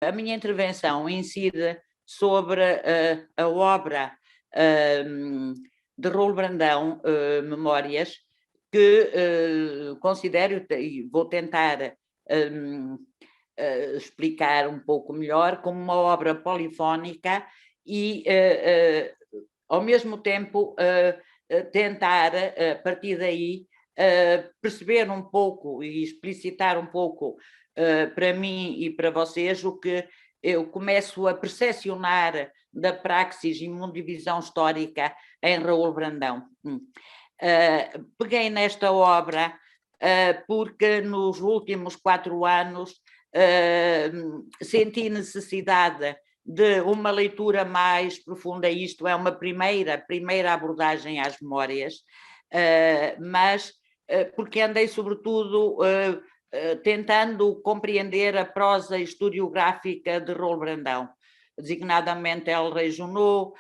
a minha intervenção incide sobre a obra de Raul Brandão, Memórias, que considero, e vou tentar explicar um pouco melhor, como uma obra polifónica e, ao mesmo tempo, tentar, a partir daí, perceber um pouco e explicitar um pouco para mim e para vocês o que eu começo a percepcionar da praxis e mundivisão histórica em Raul Brandão. Peguei nesta obra porque nos últimos 4 anos senti necessidade de uma leitura mais profunda, isto é uma primeira abordagem às memórias, mas porque andei sobretudo tentando compreender a prosa historiográfica de Raul Brandão, designadamente El Rei Junot,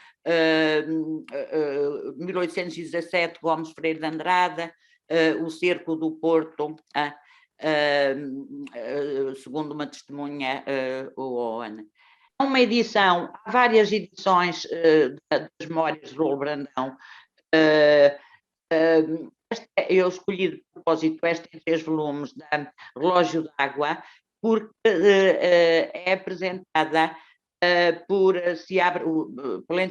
1817, Gomes Freire de Andrade, o Cerco do Porto, segundo uma testemunha, o Ana. Uma edição, há várias edições das Memórias de Raul Brandão. Eu escolhi de propósito esta em 3 volumes da Relógio d'Água, porque é apresentada pela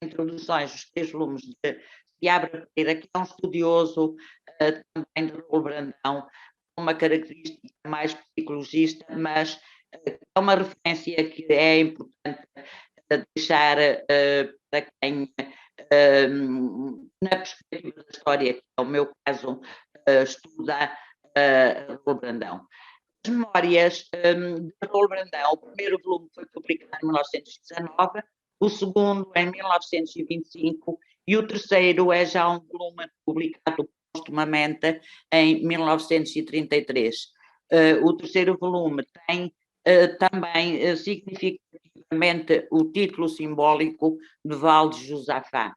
introduções dos 3 volumes de Seabra Pereira, que é um estudioso também de Raul Brandão, com uma característica mais psicologista, mas é uma referência que é importante deixar para quem, na perspectiva da história, que é o meu caso, estuda Raul Brandão. As Memórias de Raul Brandão, o primeiro volume foi publicado em 1919, o segundo em 1925 e o terceiro é já um volume publicado postumamente em 1933. O terceiro volume tem também significativamente o título simbólico de Val de Josafá.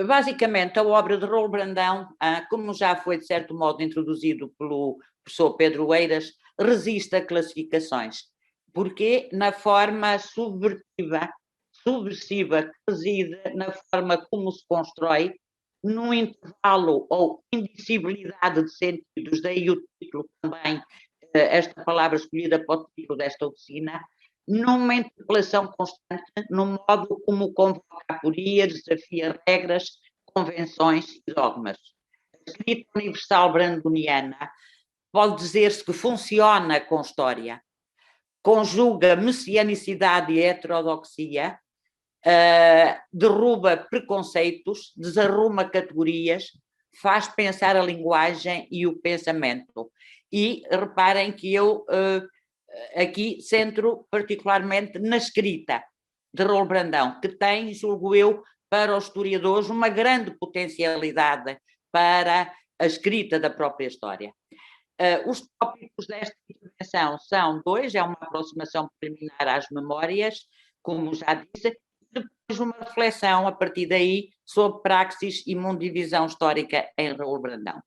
Basicamente, a obra de Raul Brandão, como já foi de certo modo introduzido pelo professor Pedro Eiras, resiste a classificações, porque na forma subversiva que reside na forma como se constrói, num intervalo ou indicibilidade de sentidos, daí o título também, esta palavra escolhida para o título desta oficina, numa interpelação constante, no modo como convoca aporias, desafia regras, convenções e dogmas. A escrita universal brandoniana pode dizer-se que funciona com história, conjuga messianicidade e heterodoxia, derruba preconceitos, desarruma categorias, faz pensar a linguagem e o pensamento. E reparem que eu aqui centro particularmente na escrita de Raul Brandão, que tem, julgo eu, para os historiadores, uma grande potencialidade para a escrita da própria história. Os tópicos desta intervenção são 2, é uma aproximação preliminar às memórias, como já disse, depois uma reflexão a partir daí sobre praxis e mundivisão histórica em Raul Brandão.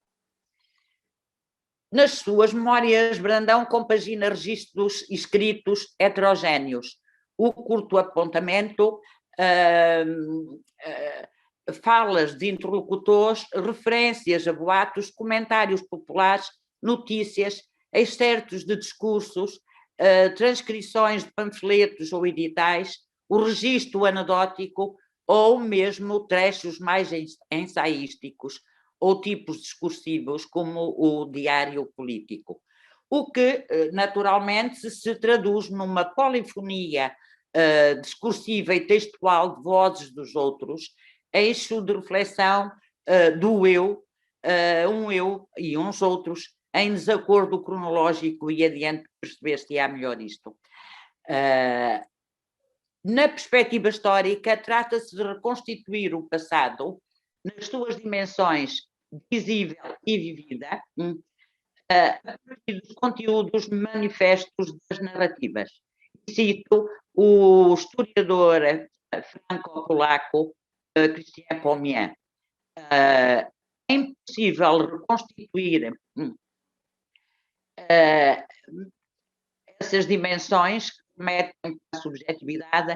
Nas suas memórias, Brandão compagina registros escritos heterogéneos, o curto apontamento, falas de interlocutores, referências a boatos, comentários populares, notícias, excertos de discursos, transcrições de panfletos ou editais, o registro anedótico ou mesmo trechos mais ensaísticos ou tipos discursivos, como o diário político. O que, naturalmente, se traduz numa polifonia discursiva e textual de vozes dos outros, eixo de reflexão do eu, um eu e uns outros, em desacordo cronológico e adiante perceber se há melhor isto. Na perspectiva histórica, trata-se de reconstituir o passado nas suas dimensões visível e vivida, a partir dos conteúdos manifestos das narrativas. Cito o historiador franco-polaco Christian Pommier. É impossível reconstituir essas dimensões que metem a subjetividade,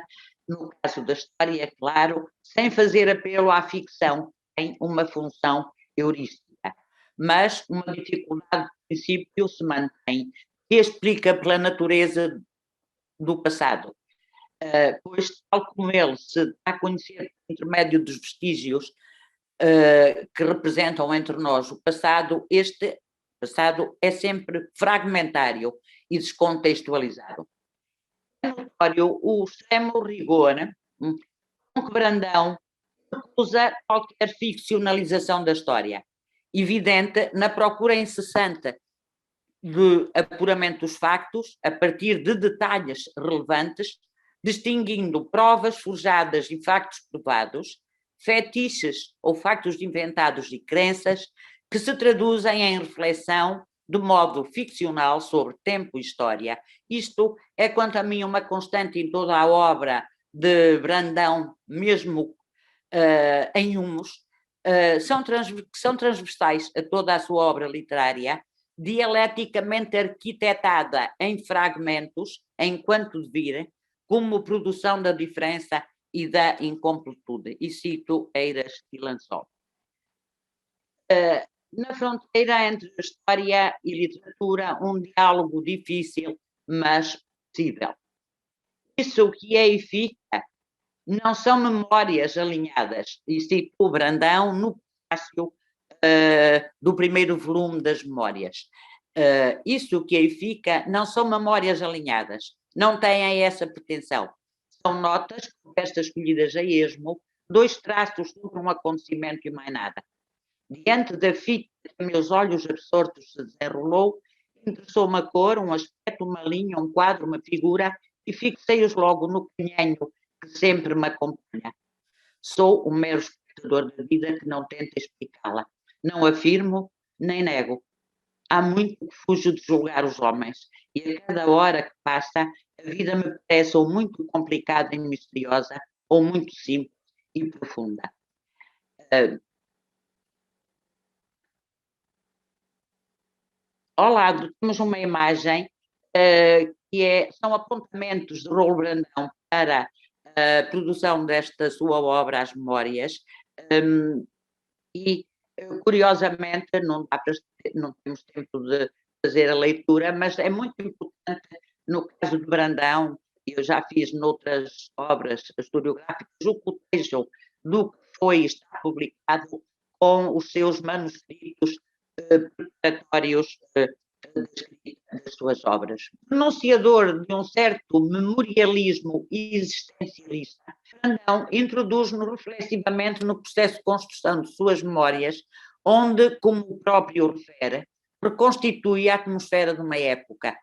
no caso da história, é claro, sem fazer apelo à ficção, tem uma função heurística. Mas uma dificuldade de princípio se mantém, que explica pela natureza do passado. Pois, tal como ele se dá a conhecer por intermédio dos vestígios que representam entre nós o passado, este passado é sempre fragmentário e descontextualizado. É notório o extremo rigor com que Brandão recusa qualquer ficcionalização da história, evidente na procura incessante de apuramento dos factos a partir de detalhes relevantes, distinguindo provas forjadas e factos provados, fetiches ou factos inventados e crenças que se traduzem em reflexão de modo ficcional sobre tempo e história. Isto é, quanto a mim, uma constante em toda a obra de Brandão, mesmo em Humos, que são transversais a toda a sua obra literária, dialeticamente arquitetada em fragmentos, enquanto devir, como produção da diferença e da incompletude. E cito Eiras e Lançol. Na fronteira entre história e literatura, um diálogo difícil, mas possível. Isso que é e fica não são memórias alinhadas. E cito o Brandão no prefácio do primeiro volume das Memórias. Isso que aí fica não são memórias alinhadas, não têm essa pretensão. São notas, estas escolhidas a esmo, dois traços sobre um acontecimento e mais nada. Diante da fita que meus olhos absortos se desenrolou, interessou-me a cor, um aspecto, uma linha, um quadro, uma figura, e fixei-os logo no canhanho que sempre me acompanha. Sou um mero espectador da vida que não tenta explicá-la. Não afirmo, nem nego. Há muito que fujo de julgar os homens, e a cada hora que passa, a vida me parece ou muito complicada e misteriosa, ou muito simples e profunda. Ao lado temos uma imagem são apontamentos de Raul Brandão para a produção desta sua obra, As Memórias, e curiosamente não temos tempo de fazer a leitura, mas é muito importante no caso de Brandão, eu já fiz noutras obras historiográficas, o cotejo do que foi e está publicado com os seus manuscritos preparatórios das suas obras. Pronunciador de um certo memorialismo existencialista, Brandão introduz-nos reflexivamente no processo de construção de suas memórias, onde, como o próprio refere, reconstitui a atmosfera de uma época.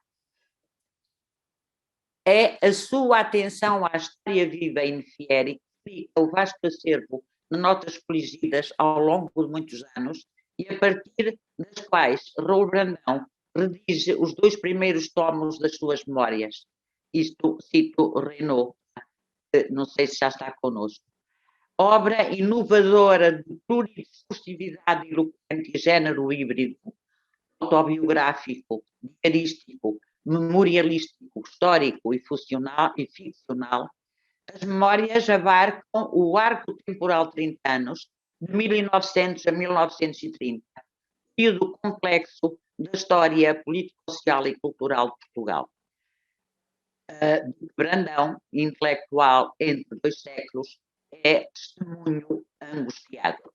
É a sua atenção à história viva e infiere que explica o vasto acervo de notas coligidas ao longo de muitos anos e a partir das quais Raul Brandão redige os dois primeiros tomos das suas memórias. Isto cito Renaud, não sei se já está connosco. Obra inovadora de pluridiscursividade eloquente e género híbrido, autobiográfico, diarístico, memorialístico, histórico e ficcional, as memórias abarcam o arco temporal de 30 anos, de 1900 a 1930, período complexo da história político-social e cultural de Portugal. Brandão, intelectual entre dois séculos, é testemunho angustiado.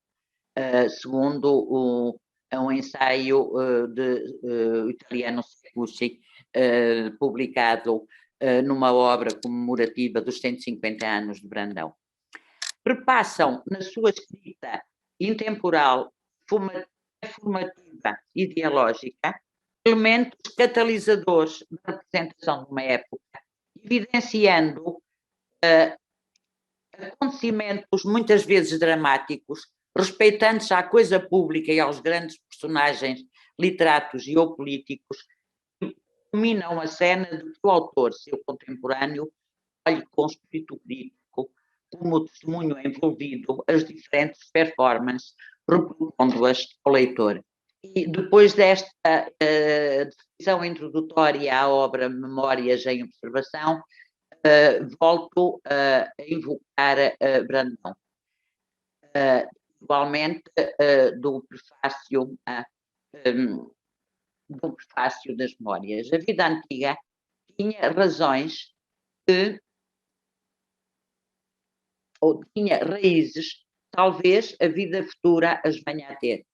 Segundo um ensaio de italiano Secussi, publicado numa obra comemorativa dos 150 anos de Brandão. Perpassam na sua escrita intemporal, formativa e ideológica elementos catalisadores da representação de uma época, evidenciando acontecimentos muitas vezes dramáticos, respeitantes à coisa pública e aos grandes personagens literatos e ou políticos, que dominam a cena de que o autor, seu contemporâneo, olhe com espírito crítico, como testemunho envolvido as diferentes performances, repropondo-as ao leitor. E depois desta definição introdutória à obra Memórias em Observação, volto a invocar Brandão. Igualmente do prefácio das Memórias. A vida antiga tinha razões ou tinha raízes, talvez a vida futura as venha a ter.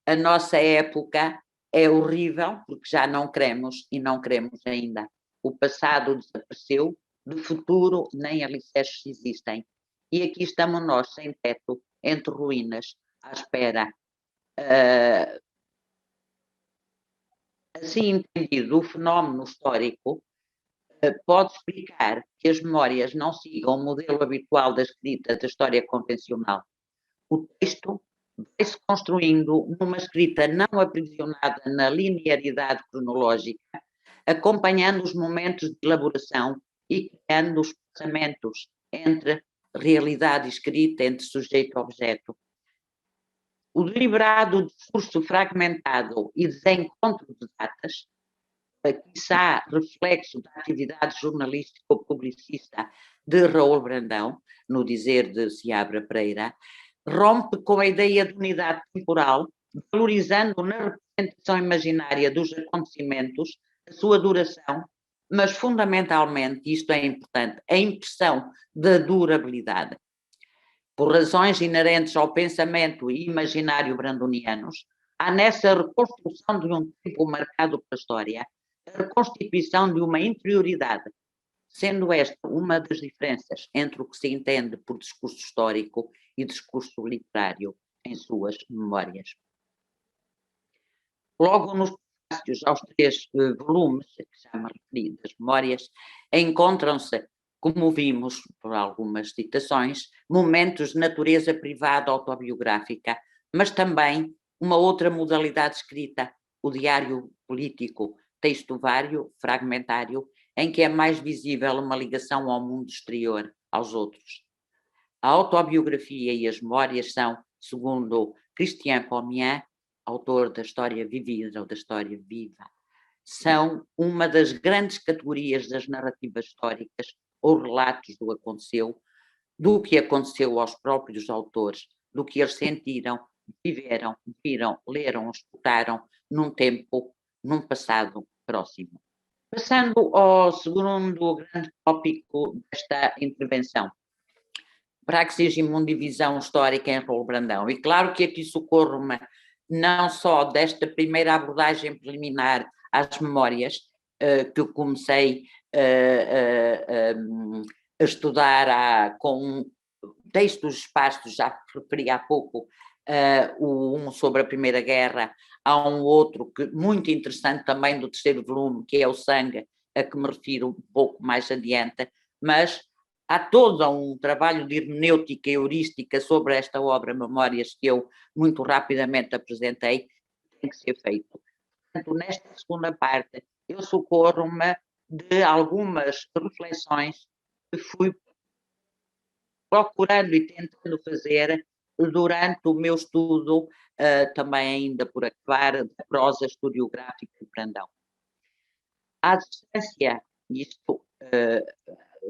A nossa época é horrível, porque já não queremos e não queremos ainda. O passado desapareceu, de futuro nem alicerces existem. E aqui estamos nós, sem teto, entre ruínas, à espera. Assim entendido, o fenómeno histórico pode explicar que as memórias não sigam o modelo habitual da escrita da história convencional. O texto vai-se construindo numa escrita não aprisionada na linearidade cronológica, acompanhando os momentos de elaboração e criando os pensamentos entre realidade escrita, entre sujeito e objeto. O deliberado discurso fragmentado e desencontro de datas, quiçá reflexo da atividade jornalística ou publicista de Raul Brandão, no dizer de Seabra Pereira, rompe com a ideia de unidade temporal, valorizando na representação imaginária dos acontecimentos a sua duração, mas fundamentalmente, isto é importante, a impressão da durabilidade. Por razões inerentes ao pensamento e imaginário brandonianos, há nessa reconstrução de um tempo marcado pela história, a reconstituição de uma interioridade, sendo esta uma das diferenças entre o que se entende por discurso histórico e discurso literário em suas memórias. Logo nos prefácios aos 3 volumes, que já me referi, das memórias, encontram-se, como vimos por algumas citações, momentos de natureza privada autobiográfica, mas também uma outra modalidade escrita, o diário político, texto vário, fragmentário, em que é mais visível uma ligação ao mundo exterior, aos outros. A autobiografia e as memórias são, segundo Christian Pommier, autor da História Vivida ou da História Viva, são uma das grandes categorias das narrativas históricas ou relatos do que aconteceu aos próprios autores, do que eles sentiram, viveram, viram, leram, escutaram num tempo, num passado próximo. Passando ao segundo grande tópico desta intervenção, praxis e mundivisão histórica em Raul Brandão. E claro que aqui socorro-me não só desta primeira abordagem preliminar às memórias, que eu comecei a estudar com textos esparsos, já referi há pouco, um sobre a Primeira Guerra, há um outro muito interessante também do 3º volume, que é o Sangue, a que me refiro um pouco mais adiante, mas há todo um trabalho de hermenêutica e heurística sobre esta obra Memórias que eu muito rapidamente apresentei, que tem que ser feito. Portanto, nesta segunda parte, eu socorro-me de algumas reflexões que fui procurando e tentando fazer durante o meu estudo, também ainda por acabar, da prosa historiográfica de Brandão. À distância, isto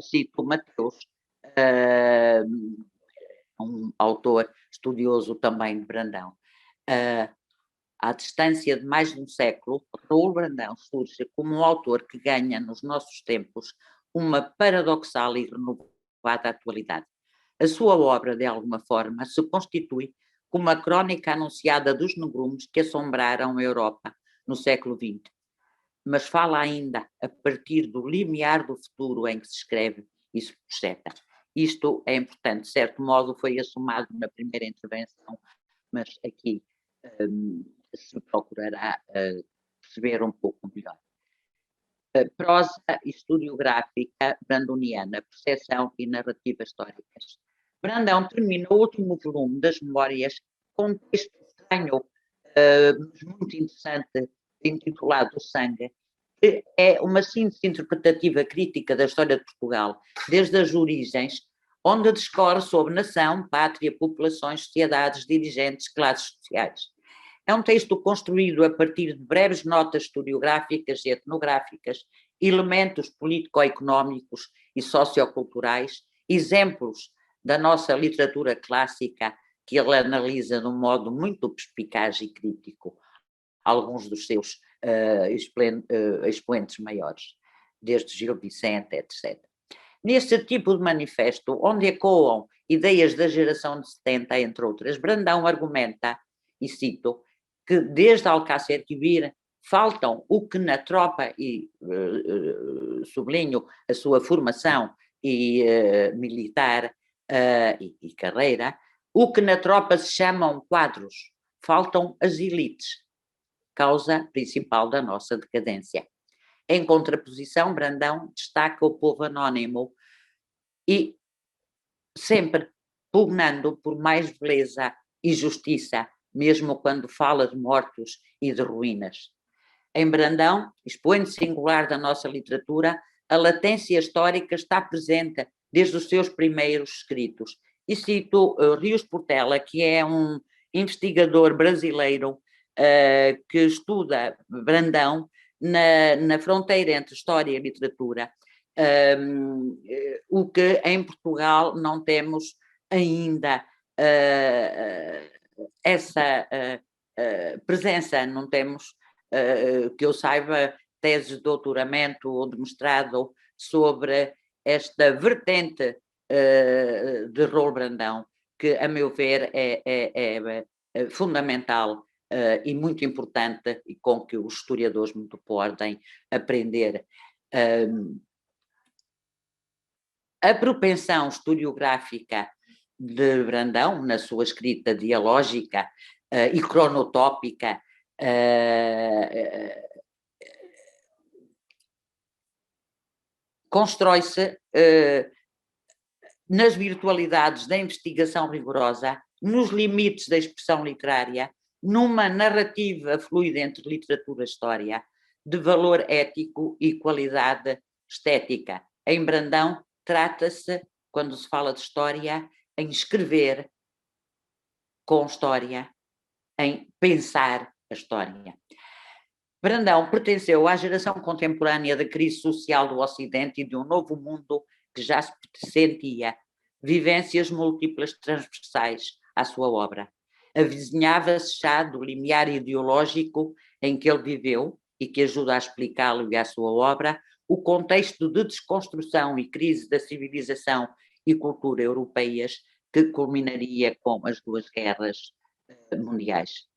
cito Mateus, um autor estudioso também de Brandão. À distância de mais de um século, Raul Brandão surge como um autor que ganha nos nossos tempos uma paradoxal e renovada atualidade. A sua obra, de alguma forma, se constitui como a crónica anunciada dos negrumes que assombraram a Europa no século XX, mas fala ainda a partir do limiar do futuro em que se escreve e se projeta. Isto é importante, de certo modo foi assumado na primeira intervenção, mas aqui se procurará perceber um pouco melhor. Prosa historiográfica brandoniana, percepção e narrativas históricas. Brandão termina o último volume das Memórias com um texto estranho, muito interessante, intitulado O Sangue, que é uma síntese interpretativa crítica da história de Portugal, desde as origens, onde discorre sobre nação, pátria, populações, sociedades, dirigentes, classes sociais. É um texto construído a partir de breves notas historiográficas e etnográficas, elementos político-económicos e socioculturais, exemplos da nossa literatura clássica, que ele analisa de um modo muito perspicaz e crítico alguns dos seus expoentes maiores, desde Gil Vicente, etc. Neste tipo de manifesto, onde ecoam ideias da geração de 70, entre outras, Brandão argumenta, e cito, que desde Alcácer Quibir faltam o que na tropa, e sublinho a sua formação militar e carreira, o que na tropa se chamam quadros, faltam as elites, causa principal da nossa decadência. Em contraposição, Brandão destaca o povo anónimo e sempre pugnando por mais beleza e justiça, mesmo quando fala de mortos e de ruínas. Em Brandão, expoente singular da nossa literatura, a latência histórica está presente desde os seus primeiros escritos. E cito Rios Portela, que é um investigador brasileiro que estuda Brandão na fronteira entre história e literatura, o que em Portugal não temos ainda essa presença, não temos, que eu saiba, teses de doutoramento ou de mestrado sobre esta vertente de Raul Brandão, que, a meu ver, é fundamental e muito importante e com que os historiadores muito podem aprender. A propensão historiográfica de Brandão, na sua escrita dialógica e cronotópica, constrói-se nas virtualidades da investigação rigorosa, nos limites da expressão literária, numa narrativa fluida entre literatura e história, de valor ético e qualidade estética. Em Brandão, trata-se, quando se fala de história, em escrever com história, em pensar a história. Brandão pertenceu à geração contemporânea da crise social do Ocidente e de um novo mundo que já se sentia, vivências múltiplas transversais à sua obra. Avizinhava-se já do limiar ideológico em que ele viveu e que ajuda a explicá-lo e a sua obra, o contexto de desconstrução e crise da civilização e cultura europeias que culminaria com as duas guerras mundiais.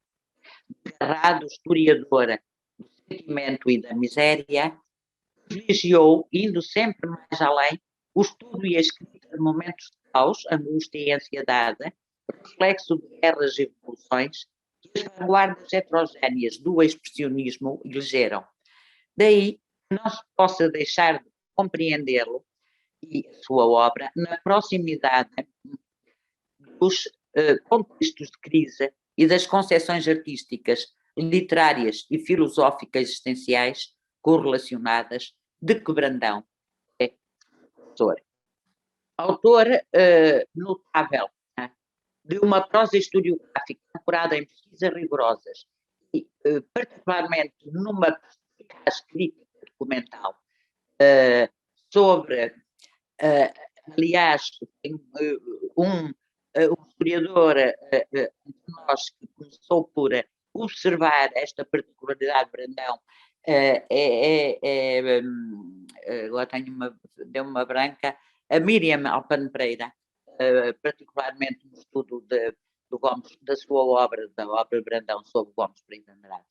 Desgarrado historiador do sentimento e da miséria, privilegiou, indo sempre mais além, o estudo e a escrita de momentos de caos, angústia e ansiedade, reflexo de guerras e revoluções, que as vanguardas heterogéneas do expressionismo elegeram. Daí que não se possa deixar de compreendê-lo e a sua obra na proximidade dos contextos de crise e das concepções artísticas, literárias e filosóficas existenciais correlacionadas de que Brandão é autor. Autor notável, né, de uma prosa historiográfica ancorada em pesquisas rigorosas e, particularmente, numa crítica documental sobre, aliás, um historiador entre nós que começou por observar esta particularidade de Brandão, agora deu-me uma branca, a Miriam Alpano Pereira, particularmente no estudo do Gomes, da sua obra, da obra de Brandão sobre Gomes Pereira de Andrade.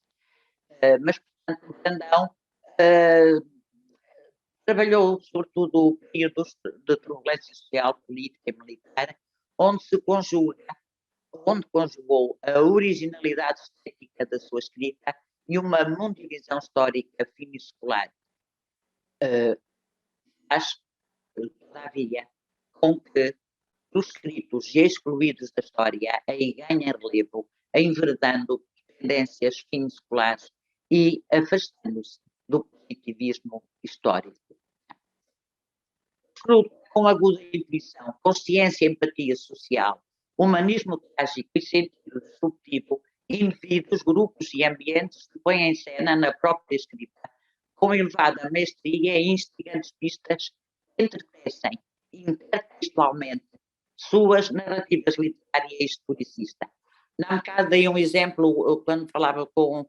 Mas, portanto, Brandão trabalhou sobretudo períodos de turbulência social, política e militar, onde conjugou a originalidade estética da sua escrita e uma mundialização histórica fina e secular. Mas, todavia, com que os escritos e excluídos da história aí ganhem relevo, enveredando tendências finisculares e afastando-se do positivismo histórico. Fruto com aguda intuição, consciência e empatia social, humanismo trágico e sentido disruptivo, indivíduos, grupos e ambientes que põem em cena na própria escrita, com elevada mestria e instigantes pistas que entretecem intertextualmente suas narrativas literária e historicista. Não me caso, dei um exemplo quando falava com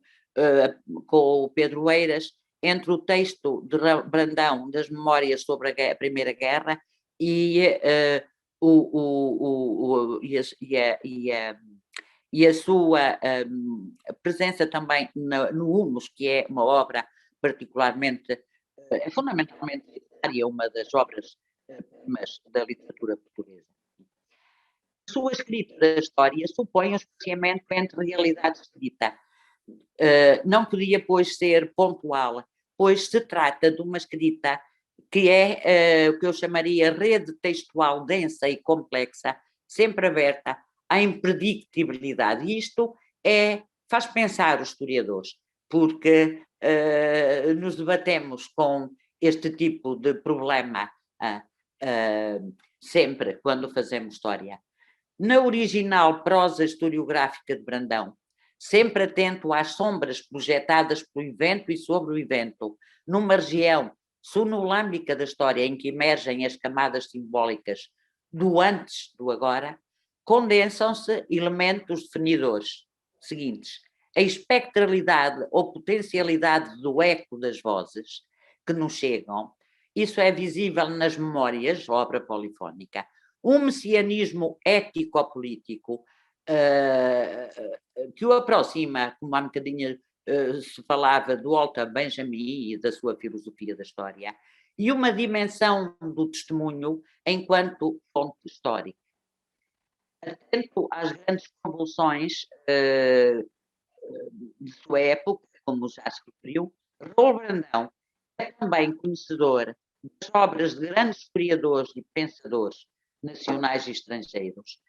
o Pedro Eiras, entre o texto de Brandão das Memórias sobre a Primeira Guerra e a sua presença também no Humus, que é uma obra particularmente, é fundamentalmente literária, uma das obras da literatura portuguesa. A sua escrita da história supõe um espaciamento entre realidade escrita. Não podia, pois, ser pontual, pois se trata de uma escrita que é o que eu chamaria rede textual densa e complexa, sempre aberta à impredictibilidade. E isto faz pensar os historiadores, porque nos debatemos com este tipo de problema sempre quando fazemos história. Na original prosa historiográfica de Brandão, sempre atento às sombras projetadas pelo evento e sobre o evento, numa região sonolâmbica da história em que emergem as camadas simbólicas do antes do agora, condensam-se elementos definidores seguintes: a espectralidade ou potencialidade do eco das vozes que nos chegam, isso é visível nas memórias, obra polifónica, um messianismo ético-político que o aproxima, como há um bocadinho se falava do Walter Benjamin e da sua filosofia da história, e uma dimensão do testemunho enquanto fonte histórica. Atento às grandes convulsões de sua época, como já se referiu, Raul Brandão é também conhecedor das obras de grandes historiadores e pensadores nacionais e estrangeiros,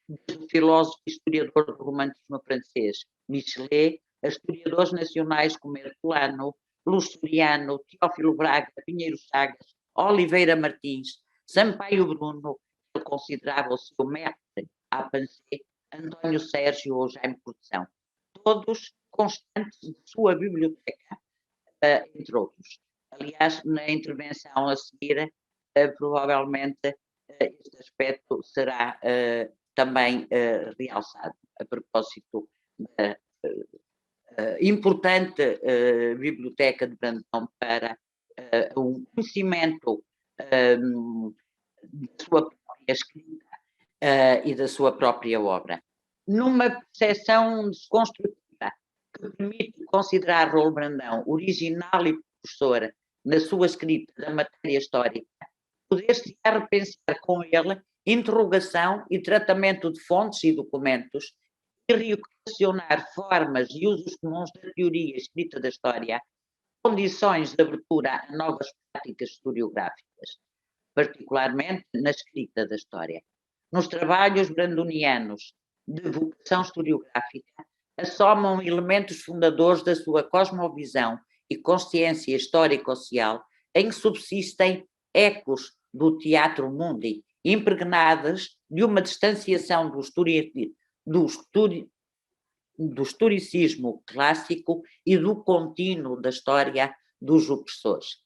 desde o filósofo e historiador do romantismo francês Michelet, a historiadores nacionais como Herculano, Luciano, Teófilo Braga, Pinheiro Chagas, Oliveira Martins, Sampaio Bruno, que ele considerava o seu mestre à pensée, António Sérgio ou Jaime Cortesão, todos constantes de sua biblioteca, entre outros. Aliás, na intervenção a seguir, provavelmente este aspecto será também realçado, a propósito da importante biblioteca de Brandão para um conhecimento da sua própria escrita e da sua própria obra. Numa percepção desconstrutiva que permite considerar Raul Brandão original e professor na sua escrita da matéria histórica, poder-se repensar com ele interrogação e tratamento de fontes e documentos e reequacionar formas e usos comuns da teoria escrita da história, condições de abertura a novas práticas historiográficas, particularmente na escrita da história. Nos trabalhos brandonianos de vocação historiográfica, assomam elementos fundadores da sua cosmovisão e consciência histórico-social, em que subsistem ecos do teatro mundi, impregnadas de uma distanciação do historicismo clássico e do contínuo da história dos opressores.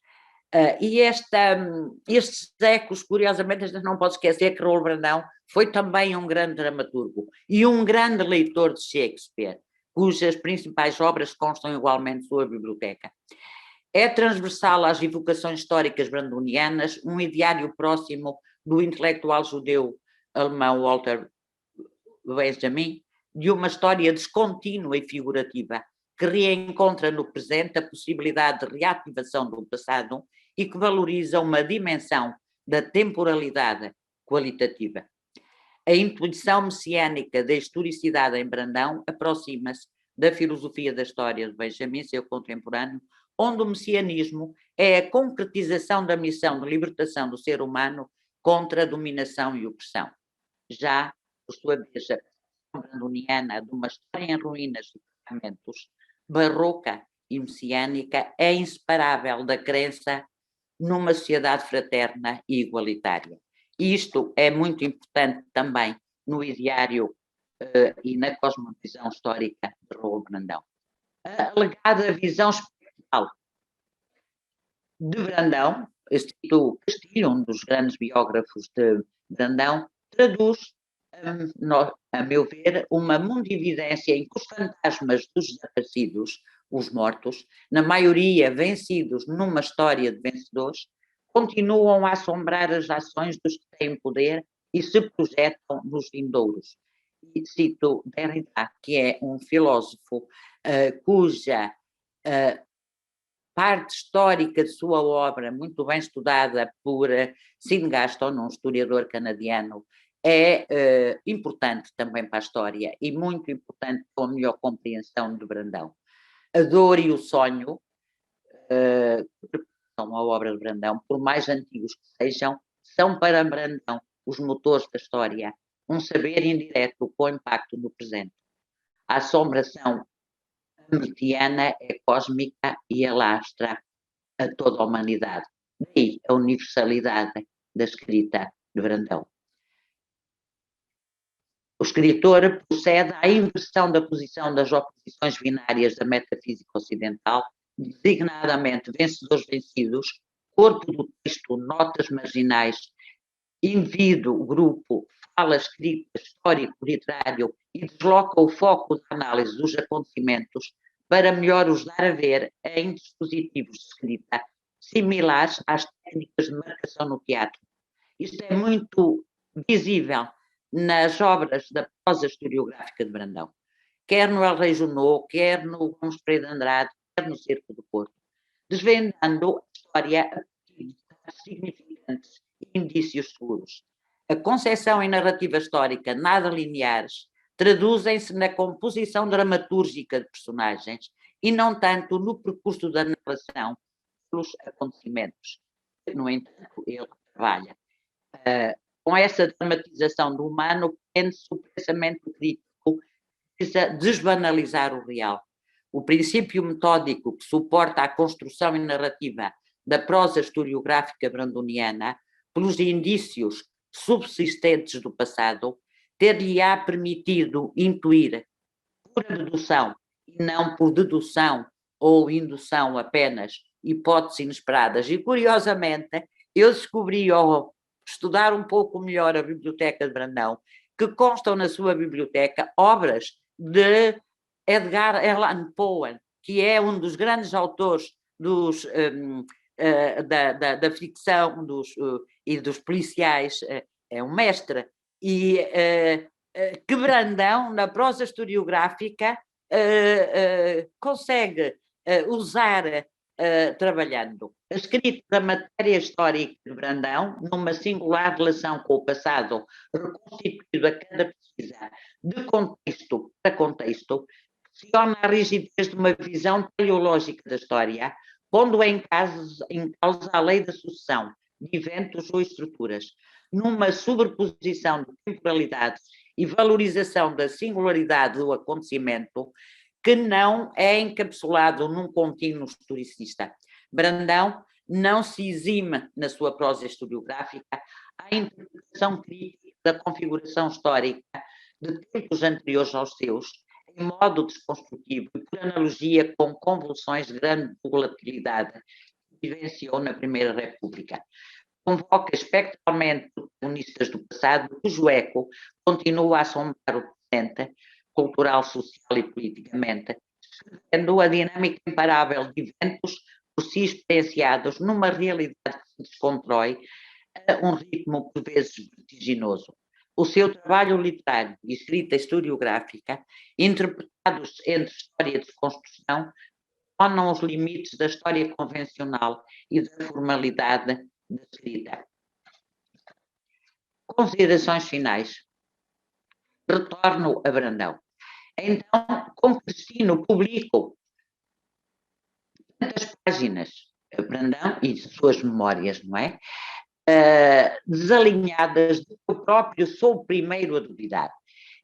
E estes ecos, curiosamente, a gente não pode esquecer que Raul Brandão foi também um grande dramaturgo e um grande leitor de Shakespeare, cujas principais obras constam igualmente sua biblioteca. É transversal às evocações históricas brandonianas um ideário próximo do intelectual judeu alemão Walter Benjamin, de uma história descontínua e figurativa, que reencontra no presente a possibilidade de reativação do passado e que valoriza uma dimensão da temporalidade qualitativa. A intuição messiânica da historicidade em Brandão aproxima-se da filosofia da história de Benjamin, seu contemporâneo, onde o messianismo é a concretização da missão de libertação do ser humano contra a dominação e opressão. Já, por sua vez, a brandoniana de uma história em ruínas e fragmentos, barroca e messiânica, é inseparável da crença numa sociedade fraterna e igualitária. E isto é muito importante também no ideário e na cosmovisão histórica de Raul Brandão. A alegada visão espectral de Brandão, Tito Castilho, um dos grandes biógrafos de Brandão, traduz, a meu ver, uma mundividência em que os fantasmas dos desaparecidos, os mortos, na maioria vencidos numa história de vencedores, continuam a assombrar as ações dos que têm poder e se projetam nos vindouros. E cito Derrida, que é um filósofo cuja parte histórica de sua obra, muito bem estudada por Sean Gaston, um historiador canadiano, é importante também para a história e muito importante para a melhor compreensão de Brandão. A dor e o sonho, são a obra de Brandão, por mais antigos que sejam, são para Brandão os motores da história, um saber indireto com impacto no presente. A assombração hamletiana é cósmica e alastra a toda a humanidade. Daí a universalidade da escrita de Brandão. O escritor procede à inversão da posição das oposições binárias da metafísica ocidental, designadamente vencedores-vencidos, corpo do texto, notas marginais, indivíduo, grupo, fala, escrita, histórico, literário, e desloca o foco da análise dos acontecimentos para melhor os dar a ver em dispositivos de escrita similares às técnicas de marcação no teatro. Isto é muito visível nas obras da prosa historiográfica de Brandão, quer no El Rei Junot, quer no Gomes Pereira de Andrade, quer no Cerco do Porto, desvendando a história a partir de significantes e indícios seguros. A concepção e narrativa histórica nada lineares traduzem-se na composição dramatúrgica de personagens e não tanto no percurso da narração pelos acontecimentos. No entanto, ele trabalha com essa dramatização do humano, prende-se o pensamento crítico que precisa desbanalizar o real. O princípio metódico que suporta a construção e narrativa da prosa historiográfica brandoniana, pelos indícios subsistentes do passado, ter-lhe-á permitido intuir por dedução, e não por dedução ou indução apenas, hipóteses inesperadas. E, curiosamente, eu descobri, ao estudar um pouco melhor a biblioteca de Brandão, que constam na sua biblioteca obras de Edgar Allan Poe, que é um dos grandes autores da ficção e dos policiais, é um mestre, e que Brandão, na prosa historiográfica, consegue usar trabalhando. A escrita da matéria histórica de Brandão, numa singular relação com o passado, reconstituído a cada pesquisa de contexto para contexto, questiona a rigidez de uma visão teleológica da história, pondo em causa a lei da sucessão de eventos ou estruturas, numa sobreposição de temporalidades e valorização da singularidade do acontecimento, que não é encapsulado num contínuo historicista. Brandão não se exime na sua prosa historiográfica à interpretação crítica da configuração histórica de tempos anteriores aos seus, em modo desconstrutivo e por analogia com convulsões de grande volatilidade que vivenciou na Primeira República. Convoca espectralmente protagonistas do passado, cujo eco continua a assombrar o presente, cultural, social e politicamente, descrevendo a dinâmica imparável de eventos por si experienciados numa realidade que se descontrói a um ritmo por vezes vertiginoso. O seu trabalho literário e escrita historiográfica, interpretados entre história e desconstrução, tornam os limites da história convencional e da formalidade da escrita. Considerações finais. Retorno a Brandão. Então, com Cristino publico tantas páginas a Brandão e suas memórias, não é? Desalinhadas de que eu próprio sou o primeiro a duvidar.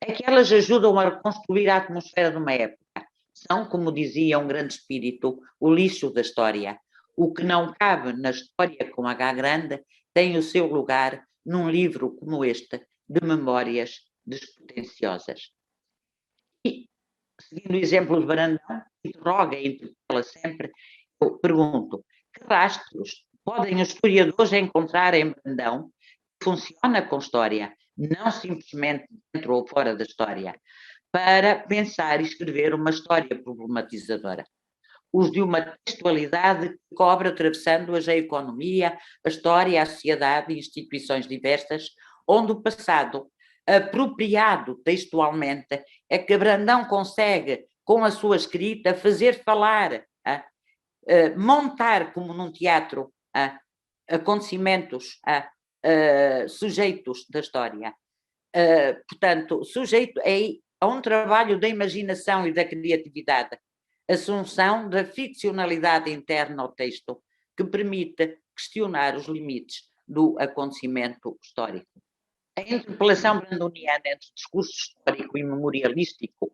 É que elas ajudam a reconstruir a atmosfera de uma época. São, como dizia um grande espírito, o lixo da história. O que não cabe na história com H grande tem o seu lugar num livro como este, de memórias despretensiosas. seguindo o exemplo de Brandão, interroga e interpela sempre, eu pergunto, que rastros podem os historiadores encontrar em Brandão que funciona com história, não simplesmente dentro ou fora da história, para pensar e escrever uma história problematizadora? Os de uma textualidade que cobre atravessando-as a economia, a história, a sociedade e instituições diversas, onde o passado, apropriado textualmente, é que Brandão consegue, com a sua escrita, fazer falar, montar, como num teatro, acontecimentos, sujeitos da história. Portanto, sujeito a um trabalho da imaginação e da criatividade, assunção da ficcionalidade interna ao texto, que permite questionar os limites do acontecimento histórico. A interpelação brandoniana entre discurso histórico e memorialístico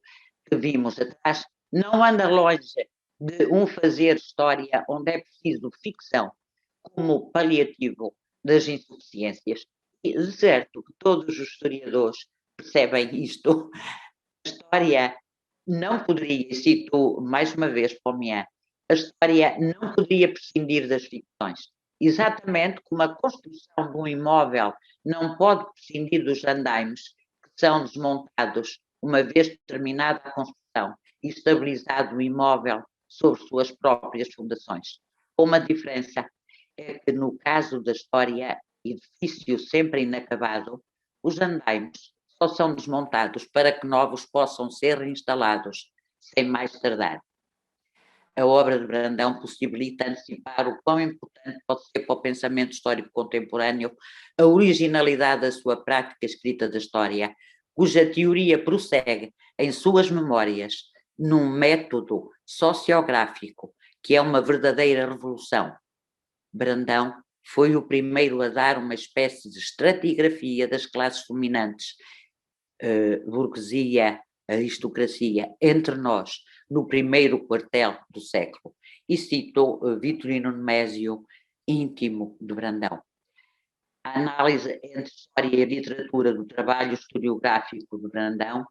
que vimos atrás não anda longe de um fazer história onde é preciso ficção como paliativo das insuficiências. E de certo que todos os historiadores percebem isto. A história não poderia, e cito mais uma vez Pomian, a história não poderia prescindir das ficções. Exatamente como a construção de um imóvel não pode prescindir dos andaimes, que são desmontados uma vez terminada a construção e estabilizado o imóvel sobre suas próprias fundações. Uma diferença é que, no caso da história, edifício sempre inacabado, os andaimes só são desmontados para que novos possam ser reinstalados, sem mais tardar. A obra de Brandão possibilita antecipar o quão importante pode ser para o pensamento histórico contemporâneo a originalidade da sua prática escrita da história, cuja teoria prossegue em suas memórias num método sociográfico que é uma verdadeira revolução. Brandão foi o primeiro a dar uma espécie de estratigrafia das classes dominantes, burguesia, aristocracia, entre nós, no primeiro quartel do século. E citou Vitorino Nemésio, íntimo de Brandão. A análise entre história e literatura do trabalho historiográfico de Brandão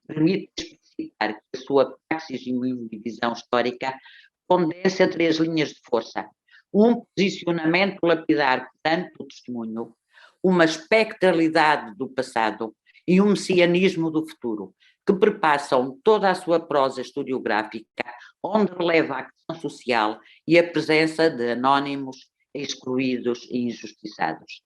permite explicitar que a sua praxis e visão histórica condensa 3 linhas de força: um posicionamento lapidar perante o testemunho, uma espectralidade do passado e um messianismo do futuro, que perpassam toda a sua prosa historiográfica, onde releva a questão social e a presença de anónimos, excluídos e injustiçados.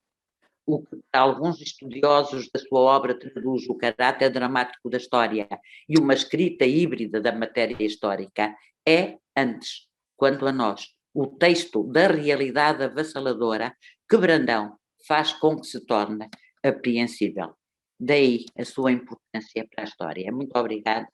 O que para alguns estudiosos da sua obra traduz o caráter dramático da história e uma escrita híbrida da matéria histórica é, antes, quanto a nós, o texto da realidade avassaladora que Brandão faz com que se torne apreensível. Daí a sua importância para a história. Muito obrigada